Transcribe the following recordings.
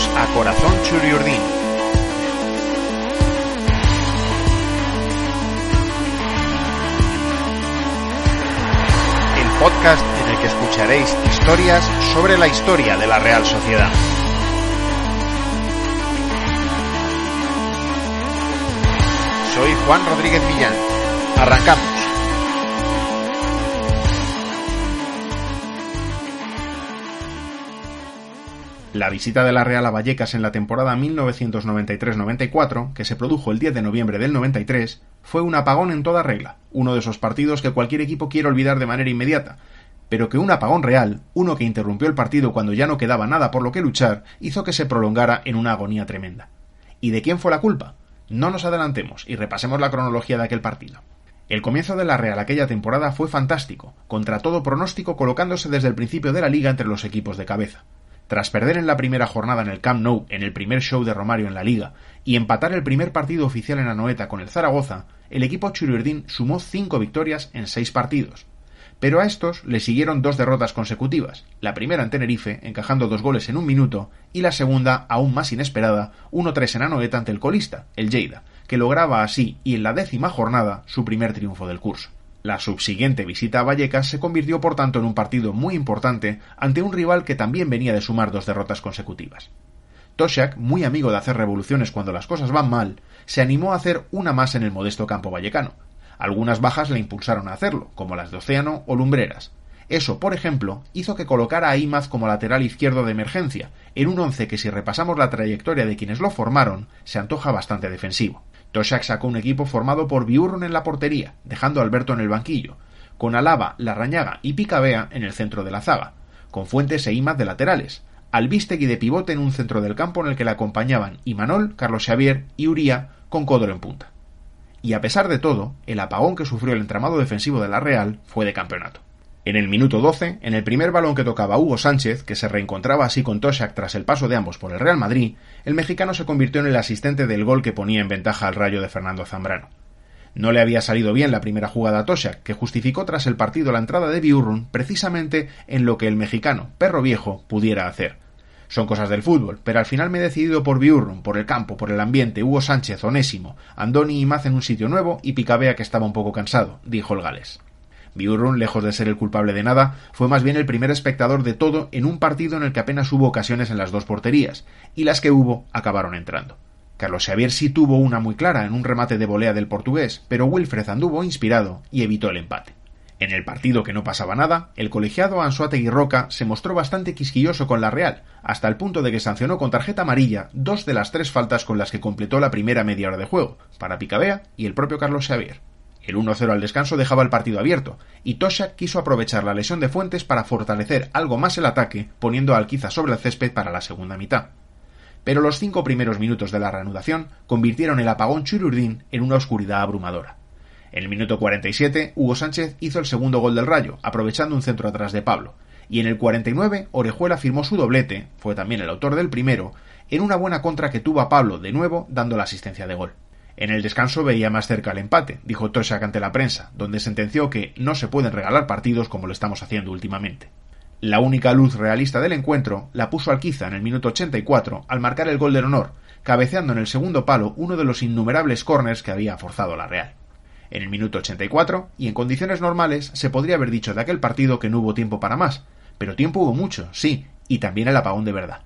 Bienvenidos a Corazón Churiurdin. El podcast en el que escucharéis historias sobre la historia de la Real Sociedad. Soy Juan Rodríguez Millán. Arrancamos. La visita de la Real a Vallecas en la temporada 1993-94, que se produjo el 10 de noviembre del 93, fue un apagón en toda regla, uno de esos partidos que cualquier equipo quiere olvidar de manera inmediata, pero que un apagón real, uno que interrumpió el partido cuando ya no quedaba nada por lo que luchar, hizo que se prolongara en una agonía tremenda. ¿Y de quién fue la culpa? No nos adelantemos y repasemos la cronología de aquel partido. El comienzo de la Real aquella temporada fue fantástico, contra todo pronóstico colocándose desde el principio de la liga entre los equipos de cabeza. Tras perder en la primera jornada en el Camp Nou en el primer show de Romario en la Liga y empatar el primer partido oficial en Anoeta con el Zaragoza, el equipo churiurdin sumó 5 victorias en 6 partidos. Pero a estos le siguieron 2 derrotas consecutivas, la primera en Tenerife, encajando 2 goles en un minuto, y la segunda, aún más inesperada, 1-3 en Anoeta ante el colista, el Lleida, que lograba así, y en la 10ª jornada, su primer triunfo del curso. La subsiguiente visita a Vallecas se convirtió por tanto en un partido muy importante ante un rival que también venía de sumar 2 derrotas consecutivas. Toshack, muy amigo de hacer revoluciones cuando las cosas van mal, se animó a hacer una más en el modesto campo vallecano. Algunas bajas le impulsaron a hacerlo, como las de Océano o Lumbreras. Eso, por ejemplo, hizo que colocara a Imaz como lateral izquierdo de emergencia, en un once que si repasamos la trayectoria de quienes lo formaron, se antoja bastante defensivo. Toshack sacó un equipo formado por Biurrun en la portería, dejando a Alberto en el banquillo, con Alaba, Larrañaga y Picabea en el centro de la zaga, con Fuentes e Imaz de laterales, Albistegui de pivote en un centro del campo en el que le acompañaban Imanol, Carlos Xavier y Uría con Códoro en punta. Y a pesar de todo, el apagón que sufrió el entramado defensivo de la Real fue de campeonato. En el minuto 12, en el primer balón que tocaba Hugo Sánchez, que se reencontraba así con Toshack tras el paso de ambos por el Real Madrid, el mexicano se convirtió en el asistente del gol que ponía en ventaja al Rayo de Fernando Zambrano. No le había salido bien la primera jugada a Toshack, que justificó tras el partido la entrada de Biurrun precisamente en lo que el mexicano, perro viejo, pudiera hacer. Son cosas del fútbol, pero al final me he decidido por Biurrun, por el campo, por el ambiente, Hugo Sánchez, Onésimo, Andoni y Imaz en un sitio nuevo y Picabea que estaba un poco cansado, dijo el galés. Biurrun, lejos de ser el culpable de nada, fue más bien el primer espectador de todo en un partido en el que apenas hubo ocasiones en las 2 porterías, y las que hubo acabaron entrando. Carlos Xavier sí tuvo una muy clara en un remate de volea del portugués, pero Wilfred anduvo inspirado y evitó el empate. En el partido que no pasaba nada, el colegiado Anzuategui Roca se mostró bastante quisquilloso con la Real, hasta el punto de que sancionó con tarjeta amarilla 2 de las 3 faltas con las que completó la primera media hora de juego, para Picabea y el propio Carlos Xavier. El 1-0 al descanso dejaba el partido abierto, y Toshack quiso aprovechar la lesión de Fuentes para fortalecer algo más el ataque, poniendo a Alquiza sobre el césped para la segunda mitad. Pero los 5 primeros minutos de la reanudación convirtieron el apagón churiurdin en una oscuridad abrumadora. En el minuto 47, Hugo Sánchez hizo el segundo gol del Rayo, aprovechando un centro atrás de Pablo, y en el 49 Orejuela firmó su doblete, fue también el autor del primero, en una buena contra que tuvo a Pablo de nuevo dando la asistencia de gol. En el descanso veía más cerca el empate, dijo Toshack ante la prensa, donde sentenció que no se pueden regalar partidos como lo estamos haciendo últimamente. La única luz realista del encuentro la puso Alquiza en el minuto 84 al marcar el gol del honor, cabeceando en el segundo palo uno de los innumerables córners que había forzado la Real. En el minuto 84, y en condiciones normales, se podría haber dicho de aquel partido que no hubo tiempo para más, pero tiempo hubo mucho, sí, y también el apagón de verdad.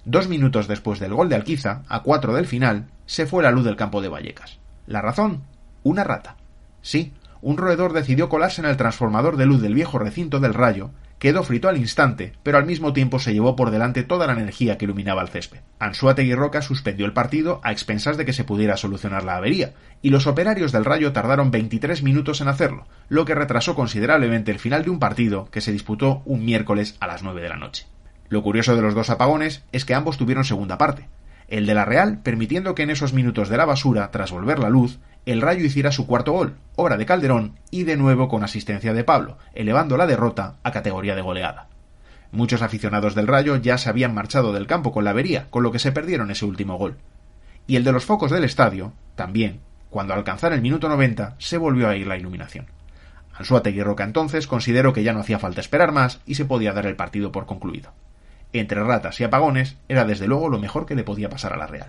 2 minutos después del gol de Alquiza, a 4 del final, se fue la luz del campo de Vallecas. ¿La razón? Una rata. Sí, un roedor decidió colarse en el transformador de luz del viejo recinto del Rayo, quedó frito al instante, pero al mismo tiempo se llevó por delante toda la energía que iluminaba el césped. Anzuategui Roca suspendió el partido a expensas de que se pudiera solucionar la avería, y los operarios del Rayo tardaron 23 minutos en hacerlo, lo que retrasó considerablemente el final de un partido que se disputó un miércoles a las 9 de la noche. Lo curioso de los 2 apagones es que ambos tuvieron segunda parte. El de la Real, permitiendo que en esos minutos de la basura, tras volver la luz, el Rayo hiciera su 4º gol, obra de Calderón, y de nuevo con asistencia de Pablo, elevando la derrota a categoría de goleada. Muchos aficionados del Rayo ya se habían marchado del campo con la avería, con lo que se perdieron ese último gol. Y el de los focos del estadio, también, cuando al alcanzar el minuto 90 se volvió a ir la iluminación. Anzuategui Roca entonces consideró que ya no hacía falta esperar más y se podía dar el partido por concluido. entre ratas y apagones, era desde luego lo mejor que le podía pasar a la Real.